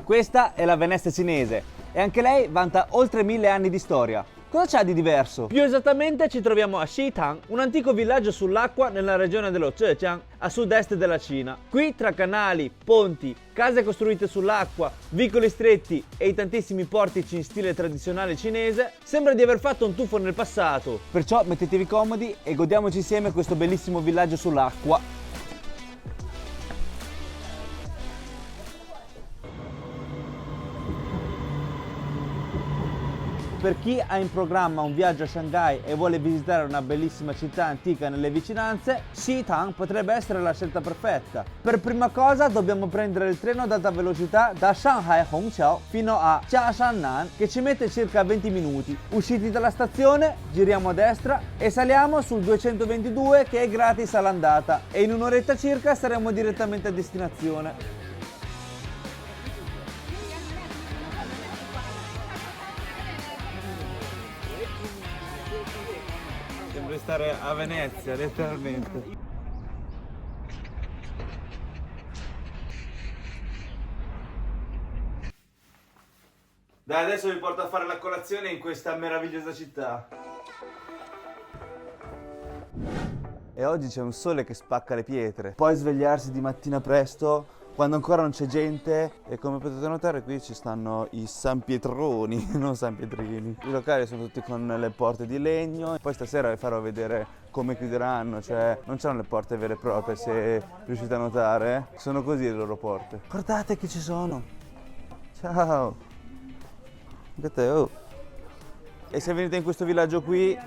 Questa è la Venezia cinese e anche lei vanta oltre 1000 anni di storia. Cosa c'ha di diverso? Più esattamente ci troviamo a Xitang, un antico villaggio sull'acqua nella regione dello Zhejiang, a sud-est della Cina. Qui, tra canali, ponti, case costruite sull'acqua, vicoli stretti e i tantissimi portici in stile tradizionale cinese, sembra di aver fatto un tuffo nel passato. Perciò mettetevi comodi e godiamoci insieme questo bellissimo villaggio sull'acqua. Per chi ha in programma un viaggio a Shanghai e vuole visitare una bellissima città antica nelle vicinanze, Xitang potrebbe essere la scelta perfetta. Per prima cosa dobbiamo prendere il treno ad alta velocità da Shanghai Hongqiao fino a Jiashannan, che ci mette circa 20 minuti. Usciti dalla stazione, giriamo a destra e saliamo sul 222 che è gratis all'andata e in un'oretta circa saremo direttamente a destinazione. Sembra stare a Venezia, letteralmente. Dai, adesso vi porto a fare la colazione in questa meravigliosa città. E oggi c'è un sole che spacca le pietre. Poi svegliarsi di mattina presto, quando ancora non c'è gente, e come potete notare qui ci stanno i San Pietroni, non San Pietrini. I locali sono tutti con le porte di legno. Poi stasera vi farò vedere come chiuderanno, cioè non c'hanno le porte vere e proprie, se riuscite a notare. Sono così le loro porte. Guardate che ci sono. Ciao. Guardate, oh. E se venite in questo villaggio qui,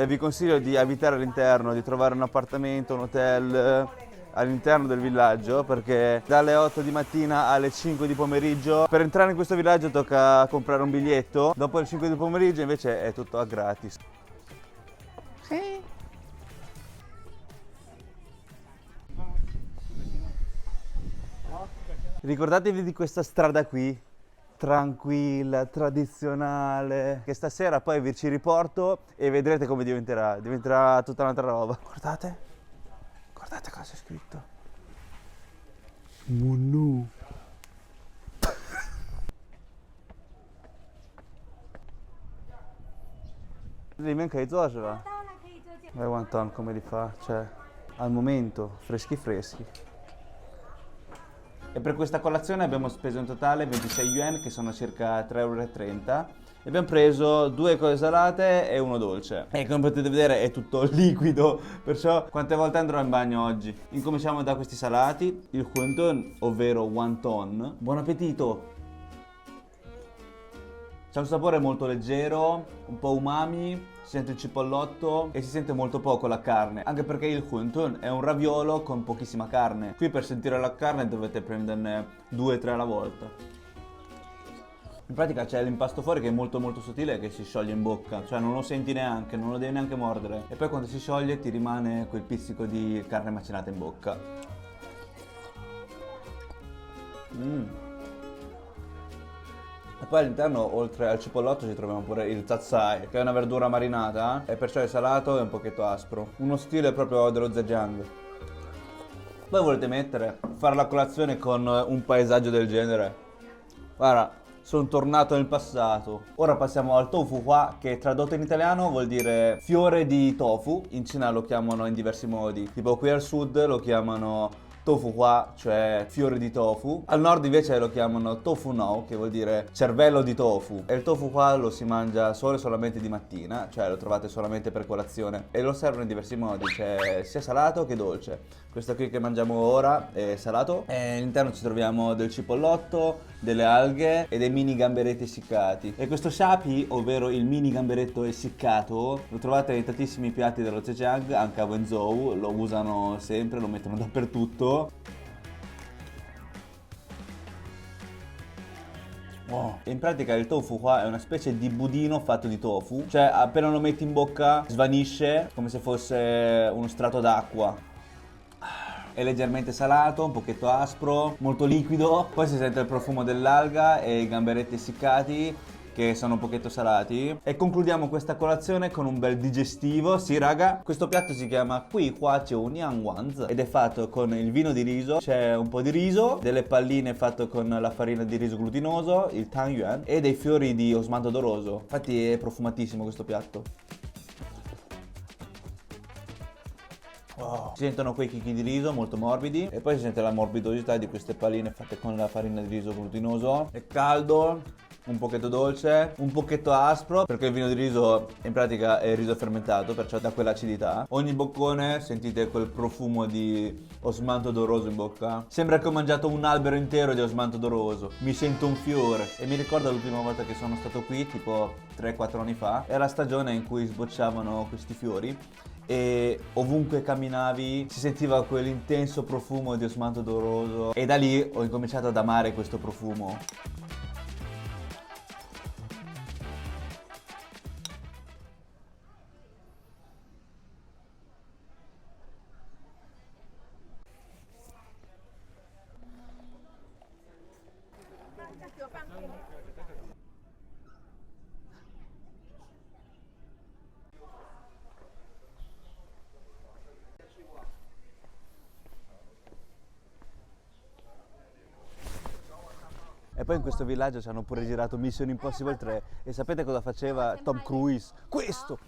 vi consiglio di abitare all'interno, di trovare un appartamento, un hotel all'interno del villaggio, perché dalle 8 di mattina alle 5 di pomeriggio per entrare in questo villaggio tocca comprare un biglietto, dopo le 5 di pomeriggio invece è tutto a gratis. Sì. Ricordatevi di questa strada qui, tranquilla, tradizionale, che stasera poi vi ci riporto e vedrete come diventerà tutta un'altra roba. Guardate cosa c'è scritto. Munu. Lì men che zo, va? E wonton come li fa? Cioè, al momento, freschi freschi. E per questa colazione abbiamo speso in totale 26 yuan, che sono circa 3,30 euro. E abbiamo preso 2 cose salate e uno dolce. E come potete vedere è tutto liquido, perciò quante volte andrò in bagno oggi? Incominciamo da questi salati, il wonton, ovvero wonton. Buon appetito! C'ha un sapore molto leggero, un po' umami, si sente il cipollotto e si sente molto poco la carne, anche perché il wonton è un raviolo con pochissima carne. Qui per sentire la carne dovete prenderne 2-3 alla volta. In pratica c'è l'impasto fuori che è molto sottile e che si scioglie in bocca, cioè non lo senti neanche, non lo devi neanche mordere. E poi quando si scioglie ti rimane quel pizzico di carne macinata in bocca. E poi all'interno, oltre al cipollotto, ci troviamo pure il zazzai, che è una verdura marinata e perciò è salato e un pochetto aspro. Uno stile proprio dello Zhejiang. Poi volete fare la colazione con un paesaggio del genere? Guarda, sono tornato nel passato. Ora passiamo al tofu hua, che tradotto in italiano vuol dire fiore di tofu. In Cina lo chiamano in diversi modi. Tipo qui al sud lo chiamano tofu hua, cioè fiore di tofu. Al nord invece lo chiamano tofu no, che vuol dire cervello di tofu. E il tofu hua lo si mangia solo e solamente di mattina, cioè lo trovate solamente per colazione. E lo servono in diversi modi, cioè sia salato che dolce. Questo qui che mangiamo ora è salato e all'interno ci troviamo del cipollotto, delle alghe e dei mini gamberetti essiccati. E questo shapi, ovvero il mini gamberetto essiccato, lo trovate in tantissimi piatti dello Zhejiang, anche a Wenzhou, lo usano sempre, lo mettono dappertutto. Oh. In pratica il tofu qua è una specie di budino fatto di tofu, cioè appena lo metti in bocca svanisce come se fosse uno strato d'acqua. È leggermente salato, un pochetto aspro, molto liquido, poi si sente il profumo dell'alga e i gamberetti essiccati che sono un pochetto salati. E concludiamo questa colazione con un bel digestivo. Sì raga, questo piatto si chiama Qui Hua Jiu Niang Wanzi ed è fatto con il vino di riso, c'è un po' di riso, delle palline fatte con la farina di riso glutinoso, il tang yuan e dei fiori di osmanto odoroso. Infatti è profumatissimo questo piatto. Wow. Si sentono quei chicchi di riso molto morbidi e poi si sente la morbidosità di queste palline fatte con la farina di riso glutinoso. È caldo, un pochetto dolce, un pochetto aspro perché il vino di riso in pratica è riso fermentato, perciò dà quell'acidità. Ogni boccone sentite quel profumo di osmanto odoroso in bocca. Sembra che ho mangiato un albero intero di osmanto odoroso. Mi sento un fiore e mi ricordo l'ultima volta che sono stato qui, tipo 3-4 anni fa, era la stagione in cui sbocciavano questi fiori e ovunque camminavi si sentiva quell'intenso profumo di osmanto odoroso e da lì ho incominciato ad amare questo profumo. E poi in questo villaggio ci hanno pure girato Mission Impossible 3 e sapete cosa faceva Tom Cruise? Questo!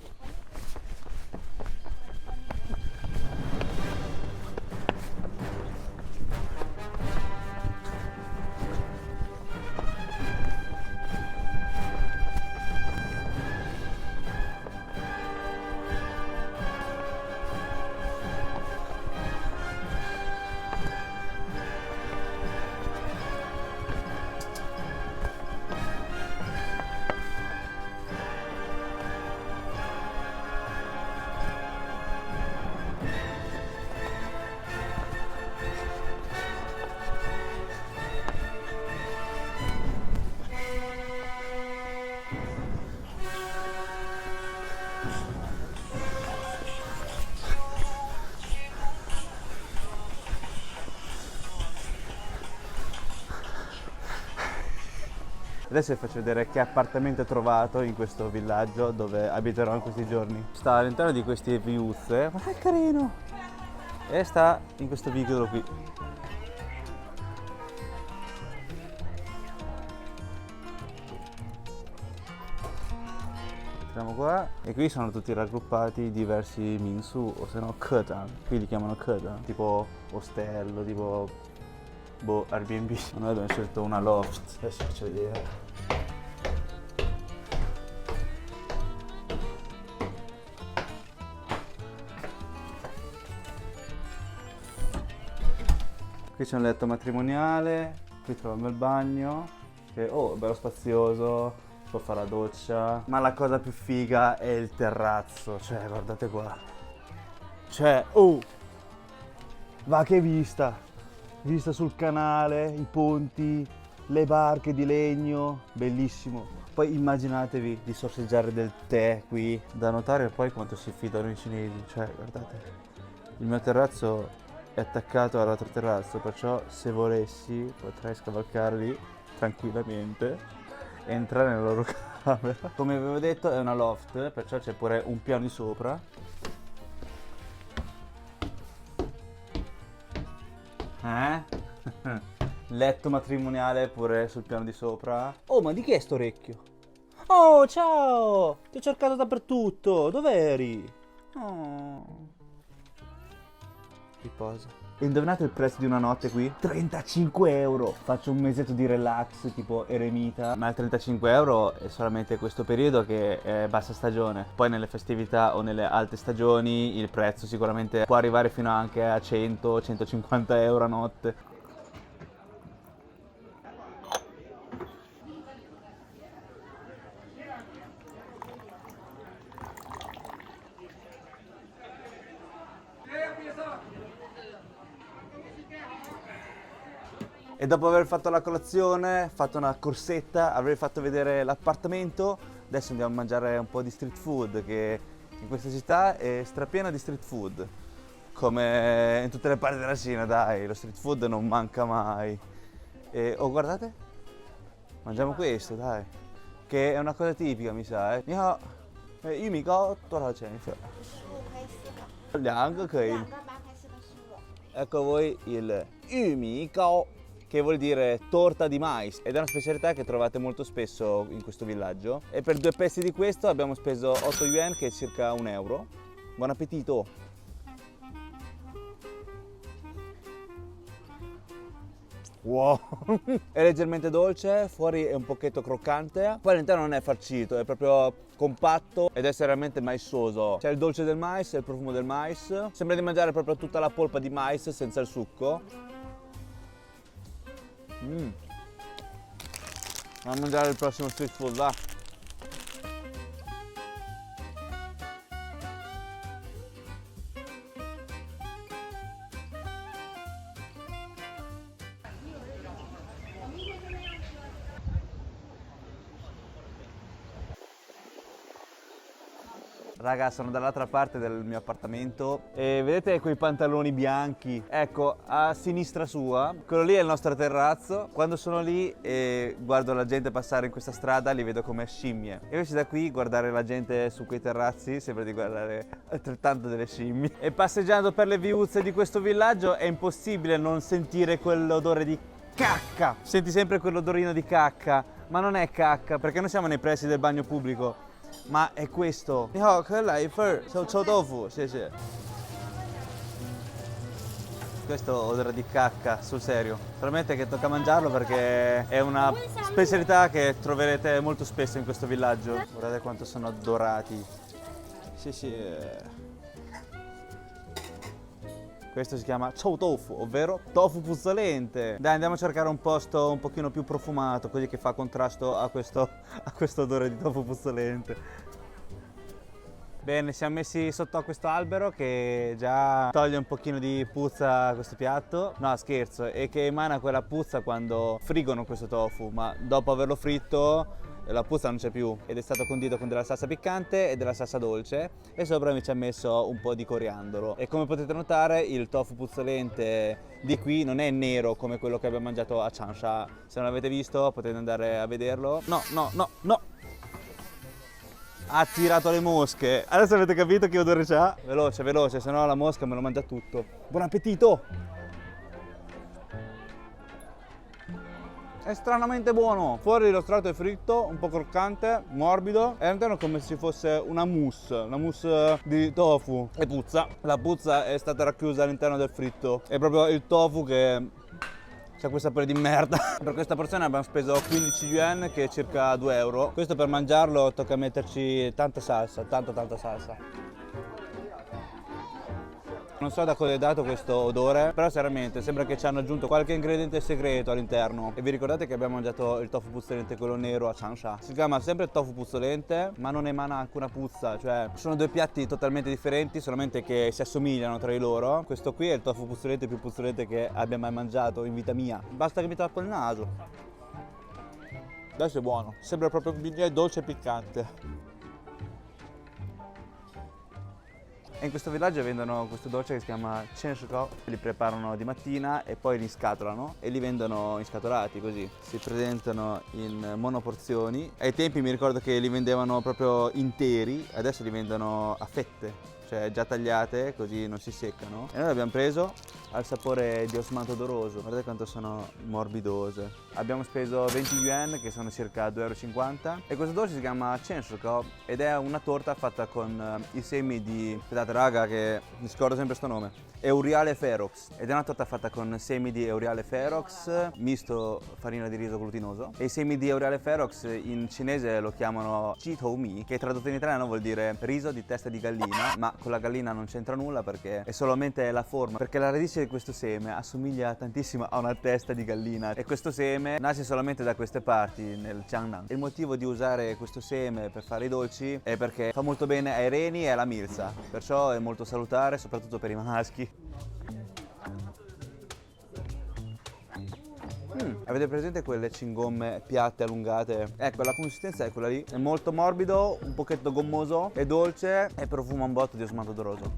Adesso vi faccio vedere che appartamento ho trovato in questo villaggio dove abiterò in questi giorni. Sta all'interno di queste viuzze, ma è carino! E sta in questo vicolo qui. Entriamo qua e qui sono tutti raggruppati diversi minsu o se no ketan. Qui li chiamano ketan, tipo ostello, tipo boh, Airbnb. Noi abbiamo scelto una loft, adesso faccio vedere. Qui c'è un letto matrimoniale, qui troviamo il bagno, che è bello spazioso, si può fare la doccia. Ma la cosa più figa è il terrazzo, cioè guardate qua. Cioè, va che vista! Vista sul canale, i ponti, le barche di legno, bellissimo. Poi immaginatevi di sorseggiare del tè qui, da notare poi quanto si fidano i cinesi, cioè guardate. Il mio terrazzo è attaccato all'altro terrazzo, perciò se volessi potrei scavalcarli tranquillamente e entrare nella loro camera. Come avevo detto è una loft, perciò c'è pure un piano di sopra. Letto matrimoniale pure sul piano di sopra. Oh, ma di chi è sto orecchio? Oh, ciao! Ti ho cercato dappertutto, dov'eri? Oh. Riposa. E indovinate il prezzo di una notte qui? 35 euro! Faccio un mesetto di relax, tipo eremita. Ma il 35 euro è solamente questo periodo che è bassa stagione. Poi nelle festività o nelle alte stagioni il prezzo sicuramente può arrivare fino anche a 100-150 euro a notte. E dopo aver fatto la colazione, fatto una corsetta, avrei fatto vedere l'appartamento. Adesso andiamo a mangiare un po' di street food, che in questa città è strapiena di street food. Come in tutte le parti della Cina, dai, lo street food non manca mai. E, oh, guardate, mangiamo questo, dai. che è una cosa tipica, mi sa, eh. 你好，玉米糕多少钱一份？ 15可以4个， 两个可以。 2个8块4个15。 Ecco a voi il yumi kao, che vuol dire torta di mais, ed è una specialità che trovate molto spesso in questo villaggio. E per 2 pezzi di questo abbiamo speso 8 yuan, che è circa 1 euro. Buon appetito! Wow! È leggermente dolce, fuori è un pochetto croccante, poi all'interno non è farcito, è proprio compatto ed è veramente maistoso. C'è il dolce del mais e il profumo del mais. Sembra di mangiare proprio tutta la polpa di mais senza il succo. Andiamo a mangiare il prossimo street food, va! Raga, sono dall'altra parte del mio appartamento e vedete quei pantaloni bianchi? Ecco, a sinistra sua, quello lì è il nostro terrazzo. Quando sono lì e guardo la gente passare in questa strada, li vedo come scimmie. E invece da qui guardare la gente su quei terrazzi sembra di guardare altrettanto delle scimmie. E passeggiando per le viuzze di questo villaggio è impossibile non sentire quell'odore di cacca. Senti sempre quell'odorino di cacca, ma non è cacca perché non siamo nei pressi del bagno pubblico. Ma è questo. 你好，可以来一份臭豆腐，谢谢. Questo odore di cacca, sul serio. Solamente che tocca mangiarlo perché è una specialità che troverete molto spesso in questo villaggio. Guardate quanto sono dorati. Sì, sì. Questo si chiama chou tofu, ovvero tofu puzzolente. Dai, andiamo a cercare un posto un pochino più profumato, così che fa contrasto a questo odore di tofu puzzolente. Bene, siamo messi sotto a questo albero che già toglie un pochino di puzza a questo piatto. No, scherzo, è che emana quella puzza quando friggono questo tofu, ma dopo averlo fritto la puzza non c'è più ed è stato condito con della salsa piccante e della salsa dolce e sopra mi ci ha messo un po' di coriandolo. E come potete notare il tofu puzzolente di qui non è nero come quello che abbiamo mangiato a Changsha. Se non l'avete visto potete andare a vederlo. No, no, no, no! Ha tirato le mosche. Adesso avete capito che odore c'ha? Veloce, veloce, se no la mosca me lo mangia tutto. Buon appetito! È stranamente buono. Fuori lo strato è fritto, un po' croccante, morbido e all'interno come se fosse una mousse di tofu. E puzza. La puzza è stata racchiusa all'interno del fritto. È proprio il tofu che c'ha quel sapore di merda. Per questa porzione abbiamo speso 15 yuan, che è circa 2 euro. Questo per mangiarlo tocca metterci tanta salsa, tanta salsa. Non so da cosa è dato questo odore, però seriamente sembra che ci hanno aggiunto qualche ingrediente segreto all'interno. E vi ricordate che abbiamo mangiato il tofu puzzolente, quello nero a Changsha? Si chiama sempre tofu puzzolente, ma non emana alcuna puzza, cioè sono 2 piatti totalmente differenti, solamente che si assomigliano tra di loro. Questo qui è il tofu puzzolente più puzzolente che abbia mai mangiato in vita mia. Basta che mi tappo il naso. Adesso è buono, sembra proprio un biglietto dolce e piccante. E in questo villaggio vendono questo dolce che si chiama Chen Shikao. Li preparano di mattina e poi li scatolano e li vendono inscatolati così. Si presentano in monoporzioni. Ai tempi mi ricordo che li vendevano proprio interi, adesso li vendono a fette, cioè già tagliate così non si seccano. E noi l'abbiamo preso al sapore di osmanto odoroso. Guardate quanto sono morbidose. Abbiamo speso 20 yuan, che sono circa 2,50 euro. E questo dolce si chiama Chen Shikao ed è una torta fatta con i semi di... Aspettate raga che mi scordo sempre sto nome. Euriale Ferox. Ed è una torta fatta con semi di Euriale Ferox, misto farina di riso glutinoso. E i semi di Euriale Ferox in cinese lo chiamano Ji Tou Mi, che tradotto in italiano vuol dire riso di testa di gallina, ma con la gallina non c'entra nulla perché è solamente la forma. Perché la radice di questo seme assomiglia tantissimo a una testa di gallina e questo seme nasce solamente da queste parti, nel Jiangnan. Il motivo di usare questo seme per fare i dolci è perché fa molto bene ai reni e alla milza, perciò è molto salutare soprattutto per i maschi. Avete presente quelle cingomme piatte allungate? Ecco, la consistenza è quella lì. È molto morbido, un pochetto gommoso, è dolce e profuma un botto di osmanto odoroso.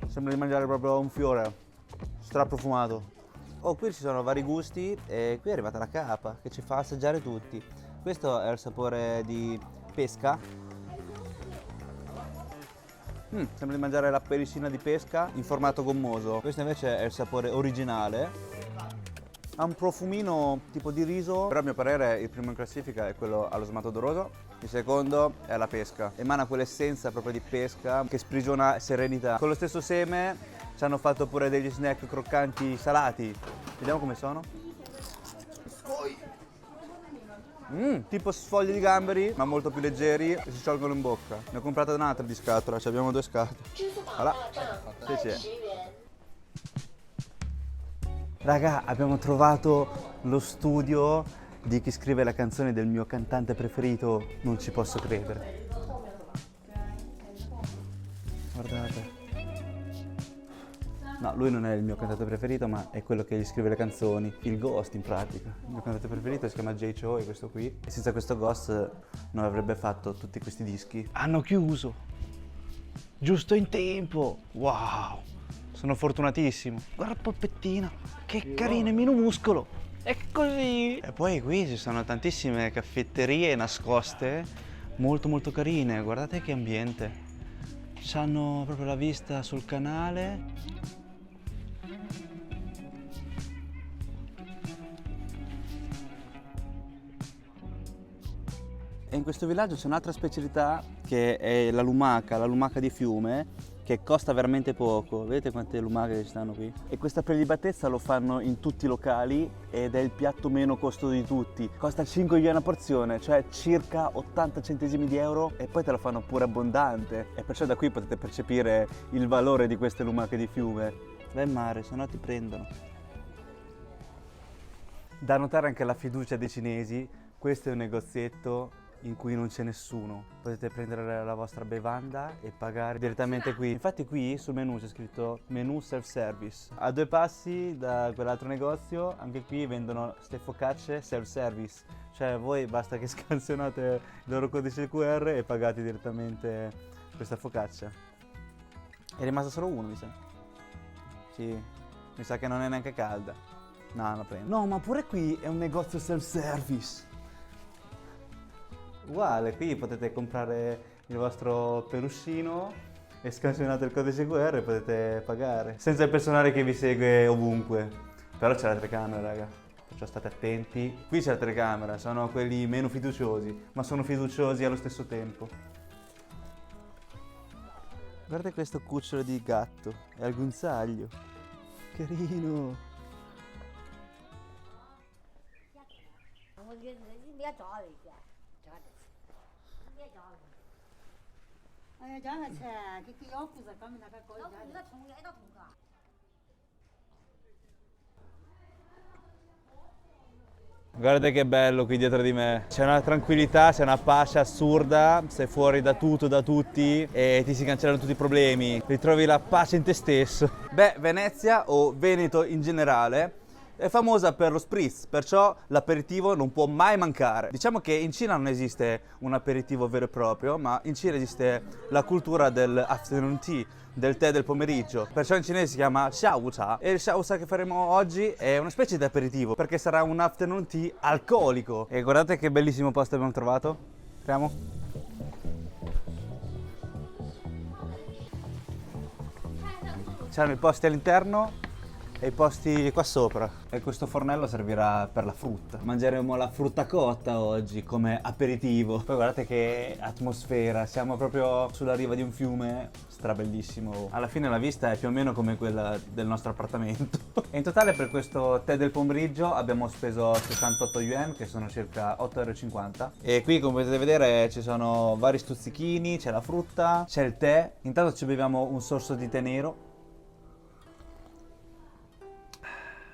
Sembra di mangiare proprio un fiore, straprofumato. Oh, qui ci sono vari gusti e qui è arrivata la capa che ci fa assaggiare tutti. Questo è il sapore di pesca. Sembra di mangiare la pericina di pesca in formato gommoso. Questo invece è il sapore originale. Ha un profumino tipo di riso, però a mio parere il primo in classifica è quello allo smato odoroso, il secondo è la pesca. Emana quell'essenza proprio di pesca che sprigiona serenità. Con lo stesso seme ci hanno fatto pure degli snack croccanti salati. Vediamo come sono. Tipo sfogli di gamberi, ma molto più leggeri e si sciolgono in bocca. Ne ho comprata un'altra di scatola, ci abbiamo 2 scatole. Voilà. Sì, sì. Raga, abbiamo trovato lo studio di chi scrive la canzone del mio cantante preferito. Non ci posso credere. Guardate. No, lui non è il mio cantante preferito, ma è quello che gli scrive le canzoni. Il Ghost, in pratica. Il mio cantante preferito si chiama J. Cho, è questo qui. E senza questo Ghost non avrebbe fatto tutti questi dischi. Hanno chiuso. Giusto in tempo. Wow. Sono fortunatissimo. Guarda polpettina. Che carino, è minuscolo. È così. E poi qui ci sono tantissime caffetterie nascoste. Molto molto carine. Guardate che ambiente. C'hanno proprio la vista sul canale. E in questo villaggio c'è un'altra specialità che è la lumaca di fiume, che costa veramente poco. Vedete quante lumache ci stanno qui? E questa prelibatezza lo fanno in tutti i locali ed è il piatto meno costoso di tutti. Costa 5 yen a porzione, cioè circa 80 centesimi di euro, e poi te lo fanno pure abbondante. E perciò da qui potete percepire il valore di queste lumache di fiume. Vai in mare, se no ti prendono. Da notare anche la fiducia dei cinesi. Questo è un negozietto in cui non c'è nessuno. Potete prendere la vostra bevanda e pagare direttamente qui. Infatti qui sul menu c'è scritto menu self-service. A 2 passi da quell'altro negozio, anche qui vendono ste focacce self-service. Cioè voi basta che scansionate il loro codice QR e pagate direttamente questa focaccia. È rimasta solo uno, mi sa. Sì, mi sa che non è neanche calda. No, la prendo. No, ma pure qui è un negozio self-service. Uguale, qui potete comprare il vostro peluscino e scansionate il codice QR e potete pagare. Senza il personale che vi segue ovunque. Però c'è la telecamera, raga. Perciò state attenti. Qui c'è la telecamera, sono quelli meno fiduciosi, ma sono fiduciosi allo stesso tempo. Guarda questo cucciolo di gatto, è al guinzaglio. Carino. 我觉得你别找了去，找的，你别找了。哎呀，这样个吃，给腰骨子，刚才那个高一点。腰骨子冲的，挨到冲个。 Guardate che bello qui dietro di me. C'è una tranquillità, c'è una pace assurda, sei fuori da tutto, da tutti e ti si cancellano tutti i problemi. Ritrovi la pace in te stesso. Beh, Venezia o Veneto in generale è famosa per lo spritz, perciò l'aperitivo non può mai mancare. Diciamo che in Cina non esiste un aperitivo vero e proprio, ma in Cina esiste la cultura del afternoon tea, del tè del pomeriggio. Perciò in cinese si chiama xiaocha e il xiaocha che faremo oggi è una specie di aperitivo perché sarà un afternoon tea alcolico. E guardate che bellissimo posto abbiamo trovato. Entriamo. C'erano i posti all'interno e i posti qua sopra. E questo fornello servirà per la frutta. Mangeremo la frutta cotta oggi come aperitivo. Poi guardate che atmosfera, siamo proprio sulla riva di un fiume strabellissimo. Alla fine la vista è più o meno come quella del nostro appartamento. E in totale per questo tè del pomeriggio abbiamo speso 68 yuan, che sono circa 8,50 euro. E qui come potete vedere ci sono vari stuzzichini, c'è la frutta, c'è il tè. Intanto ci beviamo un sorso di tè nero.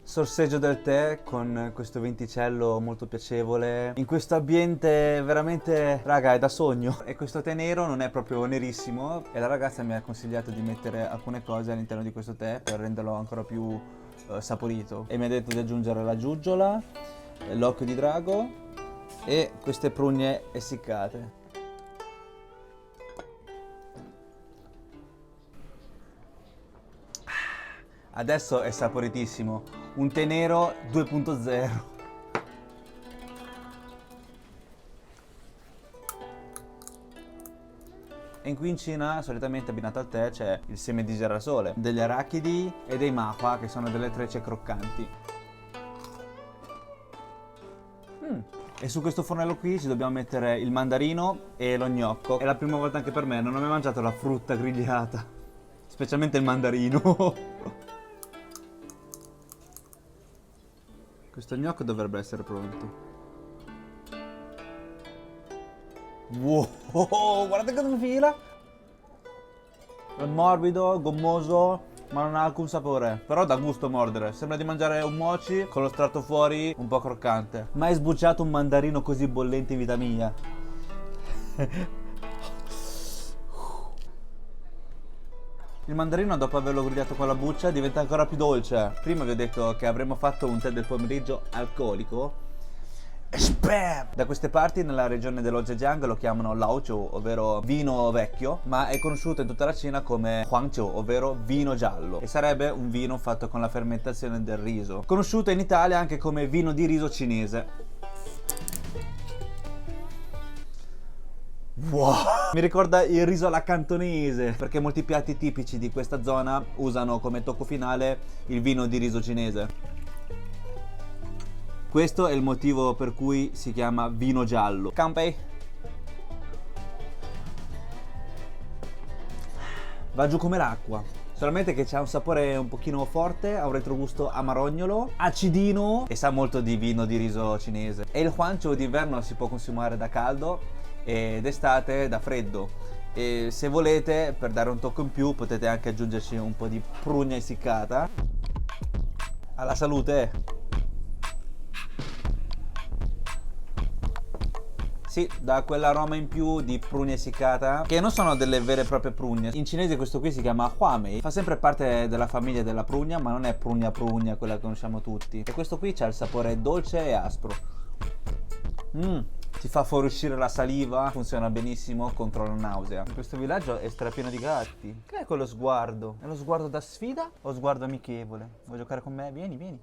Sorseggio del tè con questo venticello molto piacevole in questo ambiente veramente, raga, è da sogno. E questo tè nero non è proprio nerissimo e la ragazza mi ha consigliato di mettere alcune cose all'interno di questo tè per renderlo ancora più saporito. E mi ha detto di aggiungere la giugiola, l'occhio di drago e queste prugne essiccate. Adesso è saporitissimo, un tè nero 2.0. E qui in Cina solitamente abbinato al tè c'è il seme di girasole, degli arachidi e dei mahua, che sono delle trecce croccanti. E su questo fornello qui ci dobbiamo mettere il mandarino e lo gnocco. È la prima volta anche per me, non ho mai mangiato la frutta grigliata, specialmente il mandarino. Questo gnocco dovrebbe essere pronto. Wow, guardate come fila! È morbido, gommoso, ma non ha alcun sapore. Però dà gusto mordere. Sembra di mangiare un mochi con lo strato fuori un po' croccante. Mai sbucciato un mandarino così bollente in vita mia. Il mandarino, dopo averlo grigliato con la buccia, diventa ancora più dolce. Prima vi ho detto che avremmo fatto un tè del pomeriggio alcolico. E spam! Da queste parti, nella regione dello Zhejiang, lo chiamano Laojiu, ovvero vino vecchio, ma è conosciuto in tutta la Cina come Huangjiu, ovvero vino giallo, e sarebbe un vino fatto con la fermentazione del riso. Conosciuto in Italia anche come vino di riso cinese. Wow! Mi ricorda il riso alla cantonese, perché molti piatti tipici di questa zona usano come tocco finale il vino di riso cinese. Questo è il motivo per cui si chiama vino giallo. Kanpei! Va giù come l'acqua. Solamente che c'ha un sapore un pochino forte, ha un retrogusto amarognolo, acidino e sa molto di vino di riso cinese. E il Huangjiu d'inverno si può consumare da caldo e d'estate da freddo. E se volete, per dare un tocco in più, potete anche aggiungerci un po' di prugna essiccata. Alla salute! Sì, dà quell'aroma in più di prugna essiccata, che non sono delle vere e proprie prugne. In cinese questo qui si chiama huamei. Fa sempre parte della famiglia della prugna, ma non è prugna prugna, quella che conosciamo tutti. E questo qui c'ha il sapore dolce e aspro. Ti fa fuoriuscire la saliva, funziona benissimo contro la nausea. In questo villaggio è strapieno di gatti. Che è quello sguardo? È lo sguardo da sfida o sguardo amichevole? Vuoi giocare con me? Vieni, vieni.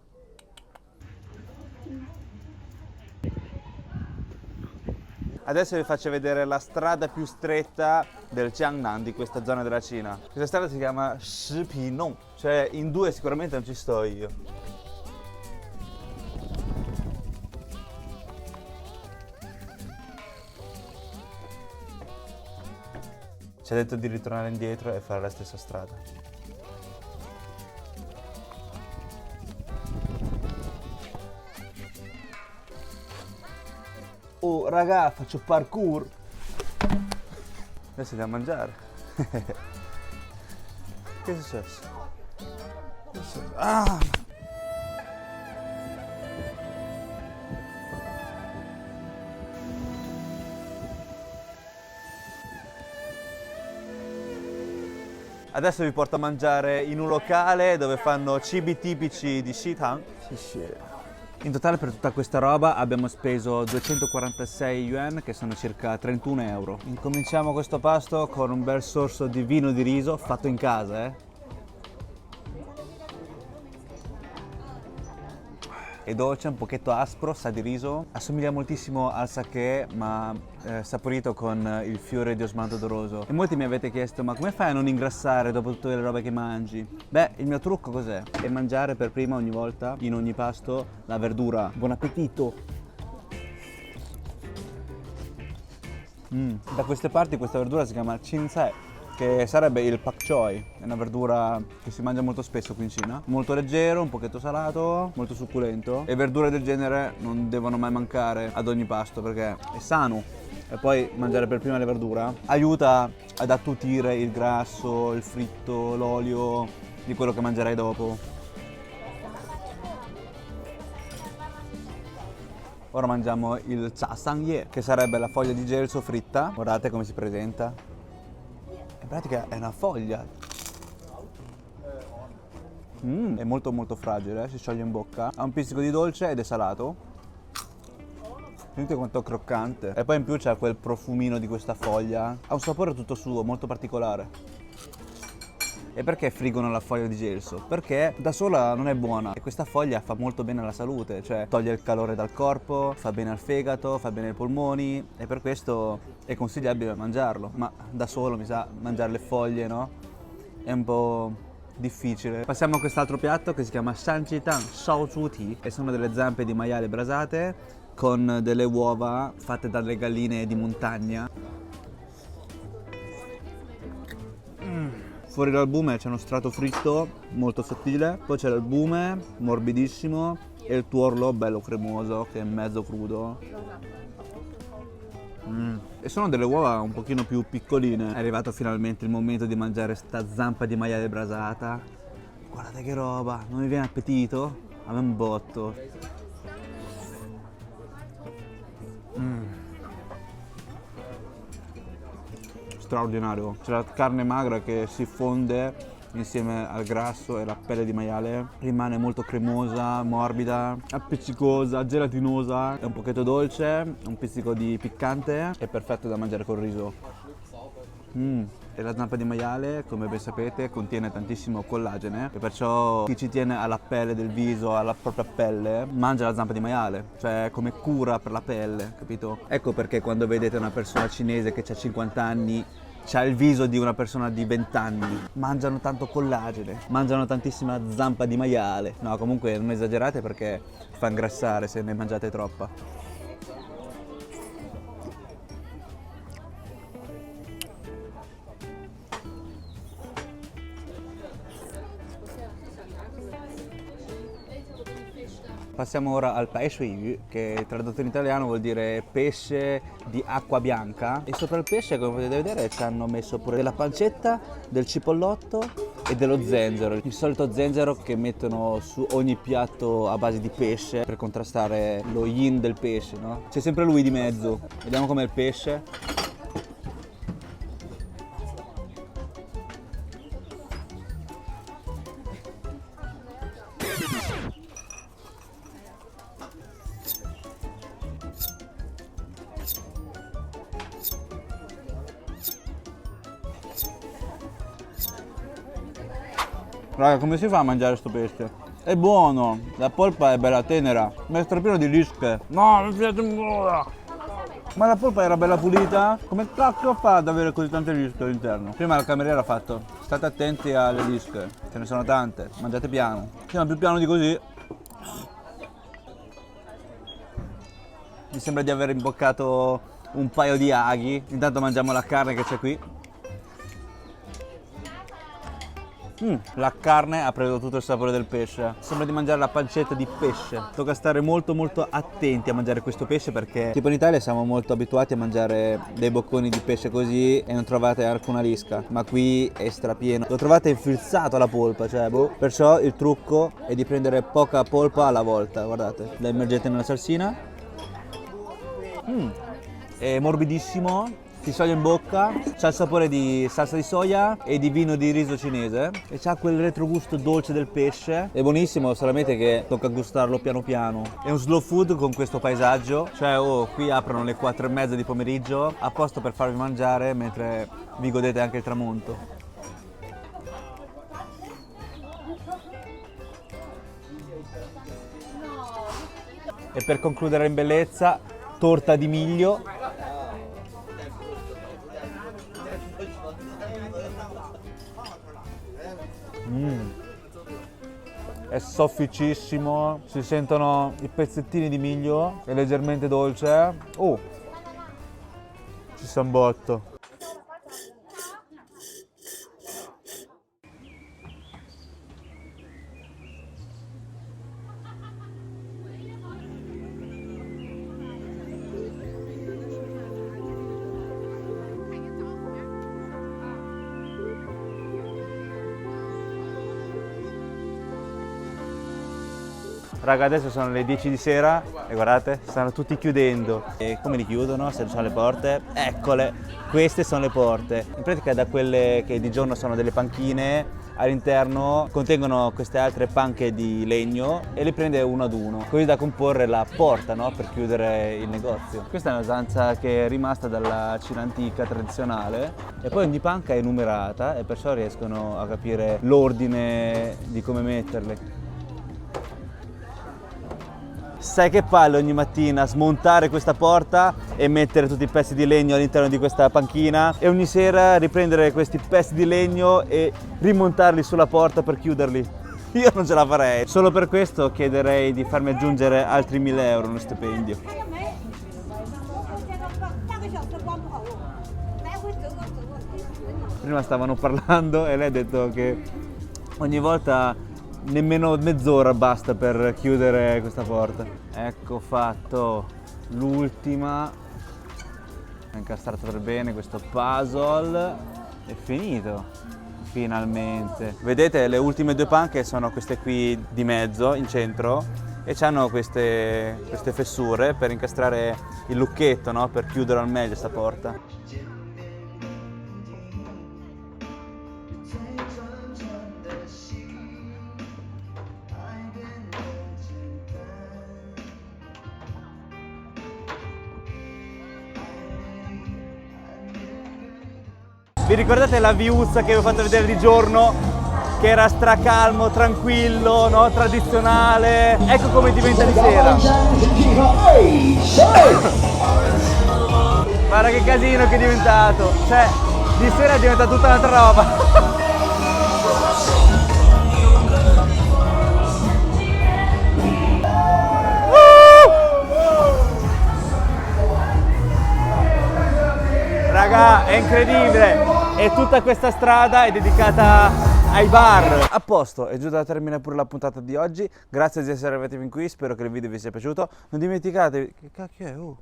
Adesso vi faccio vedere la strada più stretta del Jiangnan, di questa zona della Cina. Questa strada si chiama Shipinong, cioè in due sicuramente non ci sto io. Ci ha detto di ritornare indietro e fare la stessa strada. Oh raga, faccio parkour. Adesso andiamo a mangiare. Che è successo? Che è successo? Ah! Adesso vi porto a mangiare in un locale dove fanno cibi tipici di Xitang. In totale per tutta questa roba abbiamo speso 246 yuan, che sono circa 31 euro. Incominciamo questo pasto con un bel sorso di vino di riso fatto in casa, È dolce, un pochetto aspro, sa di riso. Assomiglia moltissimo al sake, ma saporito con il fiore di osmanto d'oroso. E molti mi avete chiesto, ma come fai a non ingrassare dopo tutte le robe che mangi? Beh, il mio trucco cos'è? È mangiare per prima ogni volta, in ogni pasto, la verdura. Buon appetito! Da queste parti questa verdura si chiama chincai, che sarebbe il pak choi. È una verdura che si mangia molto spesso qui in Cina. Molto leggero, un pochetto salato, molto succulento. E verdure del genere non devono mai mancare ad ogni pasto perché è sano. E poi mangiare per prima le verdure aiuta ad attutire il grasso, il fritto, l'olio di quello che mangerai dopo. Ora mangiamo il cha-sang-ye, che sarebbe la foglia di gelso fritta. Guardate come si presenta. In pratica è una foglia. È molto molto fragile, si scioglie in bocca. Ha un pizzico di dolce ed è salato. Sentite quanto è croccante. E poi in più c'è quel profumino di questa foglia. Ha un sapore tutto suo, molto particolare. E perché friggono la foglia di gelso? Perché da sola non è buona e questa foglia fa molto bene alla salute, cioè toglie il calore dal corpo, fa bene al fegato, fa bene ai polmoni e per questo è consigliabile mangiarlo. Ma da solo, mi sa, mangiare le foglie, no? È un po' difficile. Passiamo a quest'altro piatto che si chiama Shanjitan Shaozuti e sono delle zampe di maiale brasate con delle uova fatte dalle galline di montagna. Fuori l'albume c'è uno strato fritto molto sottile, poi c'è l'albume morbidissimo e il tuorlo bello cremoso che è mezzo crudo. E sono delle uova un pochino più piccoline. È arrivato finalmente il momento di mangiare sta zampa di maiale brasata. Guardate che roba, non mi viene appetito? A me un botto. Straordinario, c'è la carne magra che si fonde insieme al grasso e la pelle di maiale, rimane molto cremosa, morbida, appiccicosa, gelatinosa, è un pochetto dolce, un pizzico di piccante, è perfetto da mangiare col riso. E la zampa di maiale, come ben sapete, contiene tantissimo collagene e perciò chi ci tiene alla pelle del viso, alla propria pelle, mangia la zampa di maiale, cioè come cura per la pelle, capito? Ecco perché quando vedete una persona cinese che ha 50 anni, c'ha il viso di una persona di 20 anni, mangiano tanto collagene, mangiano tantissima zampa di maiale. No, comunque non esagerate perché fa ingrassare se ne mangiate troppa. Passiamo ora al pesce yu, che tradotto in italiano vuol dire pesce di acqua bianca. E sopra il pesce, come potete vedere, ci hanno messo pure della pancetta, del cipollotto e dello zenzero. Il solito zenzero che mettono su ogni piatto a base di pesce per contrastare lo yin del pesce, no? C'è sempre lui di mezzo. Vediamo com'è il pesce. Raga, come si fa a mangiare sto pesce? È buono, la polpa è bella tenera, ma è strapieno di lische. No, mi piace ancora! Ma la polpa era bella pulita? Come cacchio fa ad avere così tante lische all'interno? Prima la cameriera ha fatto, state attenti alle lische, ce ne sono tante, mangiate piano. Sì, ma più piano di così. Mi sembra di aver imboccato un paio di aghi. Intanto mangiamo la carne che c'è qui. La carne ha preso tutto il sapore del pesce. Sembra di mangiare la pancetta di pesce. Tocca stare molto attenti a mangiare questo pesce perché tipo in Italia siamo molto abituati a mangiare dei bocconi di pesce così e non trovate alcuna lisca, ma qui è strapieno. Lo trovate infilzato alla polpa, cioè boh. Perciò il trucco è di prendere poca polpa alla volta. Guardate, la immergete nella salsina. È morbidissimo. Si scioglie in bocca, c'ha il sapore di salsa di soia e di vino di riso cinese e c'ha quel retrogusto dolce del pesce. È buonissimo, solamente che tocca gustarlo piano piano. È un slow food con questo paesaggio, cioè qui aprono le 4:30 di pomeriggio apposta per farvi mangiare mentre vi godete anche il tramonto. E per concludere in bellezza, torta di miglio. È sofficissimo, si sentono i pezzettini di miglio, è leggermente dolce. Ci sa un botto. Raga, adesso sono le 10 di sera e guardate, stanno tutti chiudendo. E come li chiudono? Se sono le porte? Eccole, queste sono le porte. In pratica da quelle che di giorno sono delle panchine, all'interno contengono queste altre panche di legno e le prende uno ad uno, così da comporre la porta, no? Per chiudere il negozio. Questa è un'usanza che è rimasta dalla Cina antica tradizionale e poi ogni panca è numerata e perciò riescono a capire l'ordine di come metterle. Sai che palle ogni mattina smontare questa porta e mettere tutti i pezzi di legno all'interno di questa panchina e ogni sera riprendere questi pezzi di legno e rimontarli sulla porta per chiuderli. Io non ce la farei. Solo per questo chiederei di farmi aggiungere altri 1.000 euro nello stipendio. Prima stavano parlando e lei ha detto che ogni volta nemmeno mezz'ora basta per chiudere questa porta. Ecco fatto l'ultima, è incastrato per bene questo puzzle, è finito finalmente. Vedete, le ultime due panche sono queste qui di mezzo in centro e hanno queste fessure per incastrare il lucchetto, no? Per chiudere al meglio sta porta. Vi ricordate la viuzza che vi ho fatto vedere di giorno? Che era stracalmo, tranquillo, no? Tradizionale. Ecco come diventa di sera. Guarda che casino che è diventato. Cioè, di sera è diventata tutta un'altra roba. Raga, è incredibile! E tutta questa strada è dedicata ai bar. A posto, è giunta a termine pure la puntata di oggi. Grazie di essere arrivati fin qui, spero che il video vi sia piaciuto. Non dimenticatevi... Che cacchio è? Oh,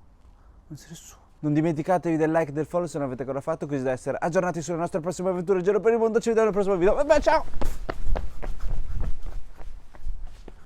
non sei nessuno. Non dimenticatevi del like e del follow se non avete ancora fatto, così da essere aggiornati sulle nostre prossime avventure in giro per il mondo. Ci vediamo nel prossimo video. Bye, ciao!